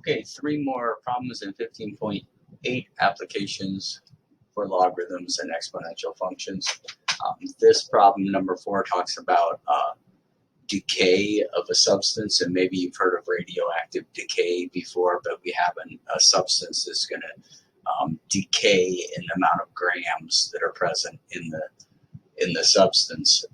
Okay, three more problems in 15.8 applications for logarithms and exponential functions. This problem, number 4, talks about decay of a substance, and maybe you've heard of radioactive decay before, but we have a substance that's going to decay in the amount of grams that are present in the substance.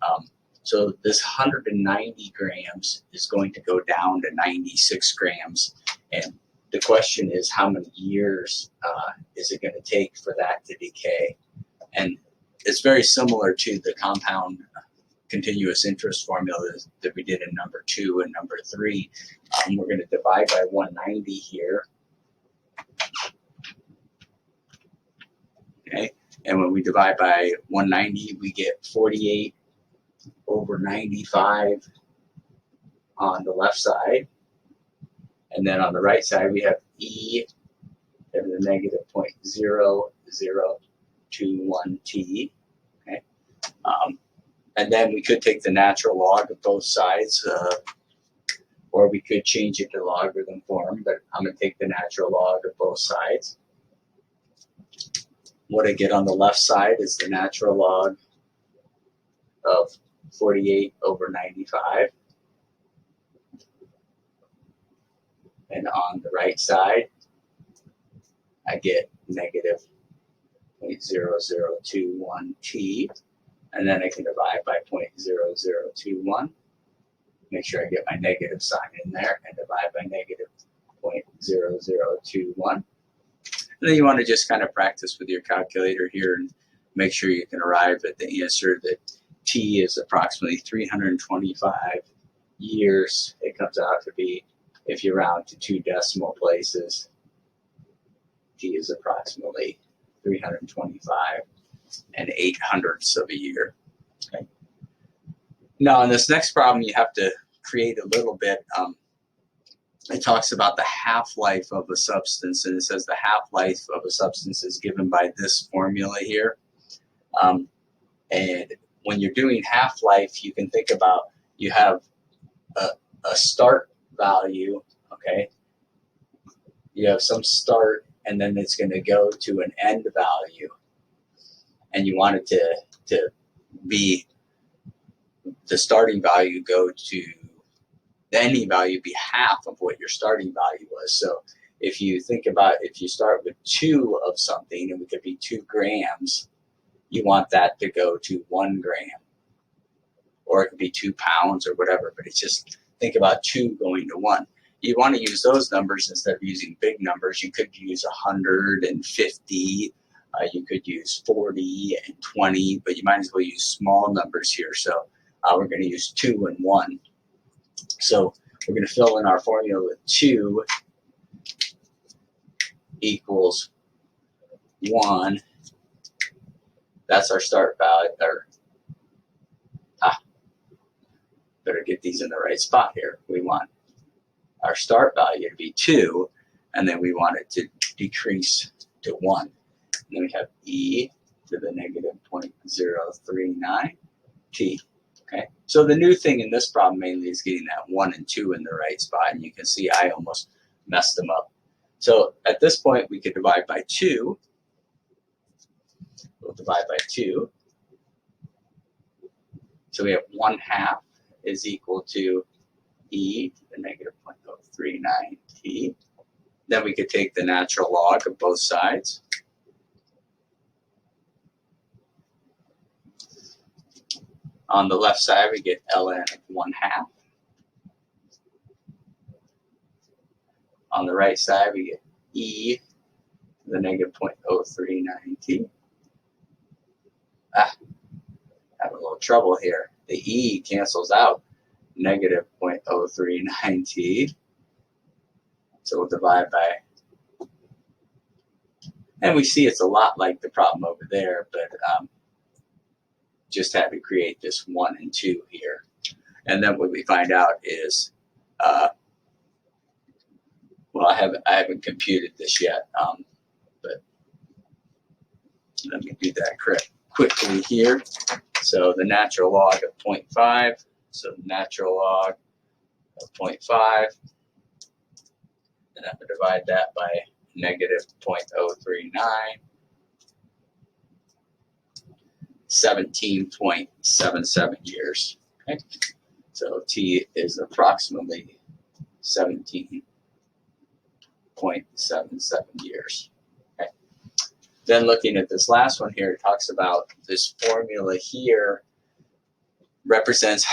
So this 190 grams is going to go down to 96 grams, and the question is, how many years is it going to take for that to decay? And it's very similar to the compound continuous interest formula that we did in number 2 and number 3. We're going to divide by 190 here. Okay, and when we divide by 190, we get 48 over 95 on the left side. And then on the right side, we have e to the negative 0.0021 t. Okay, and then we could take the natural log of both sides, or we could change it to logarithm form, but I'm going to take the natural log of both sides. What I get on the left side is the natural log of 48 over 95. And on the right side, I get negative 0.0021 t. And then I can divide by 0.0021. Make sure I get my negative sign in there and divide by negative 0.0021. And then you want to just kind of practice with your calculator here and make sure you can arrive at the answer that t is approximately 325 years. It comes out to be, if you round to 2 decimal places, t is approximately 325 and 8/100ths of a year. Okay. Now, in this next problem, you have to create a little bit. It talks about the half-life of a substance, and it says the half-life of a substance is given by this formula here. And when you're doing half-life, you can think about, you have a start value, okay? You have some start, and then it's going to go to an end value. And you want it to be, the starting value go to, the ending value be half of what your starting value was. So if you think about, if you start with 2 of something, and it could be 2 grams, you want that to go to 1 gram. Or it could be 2 pounds or whatever, but it's just, think about 2 going to 1. You want to use those numbers instead of using big numbers. You could use 150, you could use 40 and 20, but you might as well use small numbers here. So we're going to use 2 and 1. So we're going to fill in our formula with 2 equals 1. That's our start value. Better get these in the right spot here. We want our start value to be 2, and then we want it to decrease to 1. And then we have e to the negative 0.039 t. Okay, so the new thing in this problem mainly is getting that 1 and 2 in the right spot, and you can see I almost messed them up. So at this point, we could divide by 2. We'll divide by 2. So we have 1/2 is equal to e to the negative 0.039 t. Then we could take the natural log of both sides. On the left side, we get ln of 1/2. On the right side, we get e to the negative 0.039 t. Have a little trouble here. The e cancels out, negative 0.039 t. So we'll divide by, and we see it's a lot like the problem over there, but just had to create this 1 and 2 here. And then what we find out is, well, I haven't computed this yet, but let me do that quickly here. So the natural log of 0.5, so the natural log of 0.5 and I'm going to divide that by negative 0.039, 17.77 years. Okay? So T is approximately 17.77 years. Okay? Then looking at this last one here, it talks about this formula here represents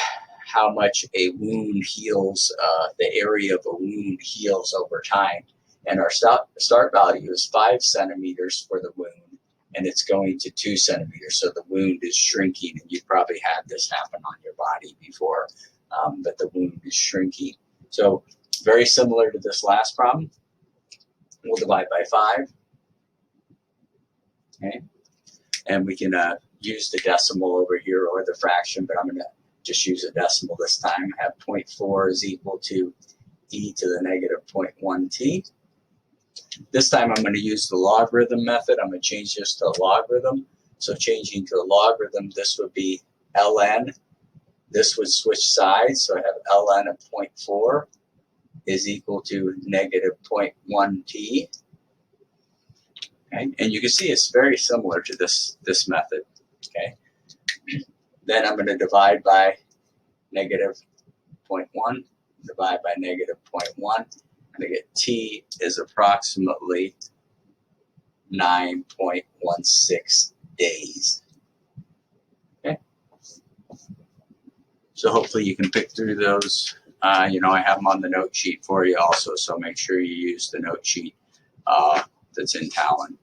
how much a wound heals, the area of a wound heals over time. And our start value is 5 centimeters for the wound, and it's going to 2 centimeters. So the wound is shrinking, and you've probably had this happen on your body before, but the wound is shrinking. So very similar to this last problem. We'll divide by 5. Okay? And we can use the decimal over here or the fraction, but I'm going to just use a decimal this time. I have 0.4 is equal to e to the negative 0.1 t. This time I'm going to use the logarithm method. I'm going to change this to a logarithm. So changing to a logarithm, this would be ln. This would switch sides, so I have ln of 0.4 is equal to negative 0.1 t. Okay? And you can see it's very similar to this method. Okay? Then I'm going to divide by negative 0.1, divide by negative 0.1, and I get t is approximately 9.16 days. Okay? So hopefully you can pick through those. You know, I have them on the note sheet for you also, so make sure you use the note sheet that's in Talon.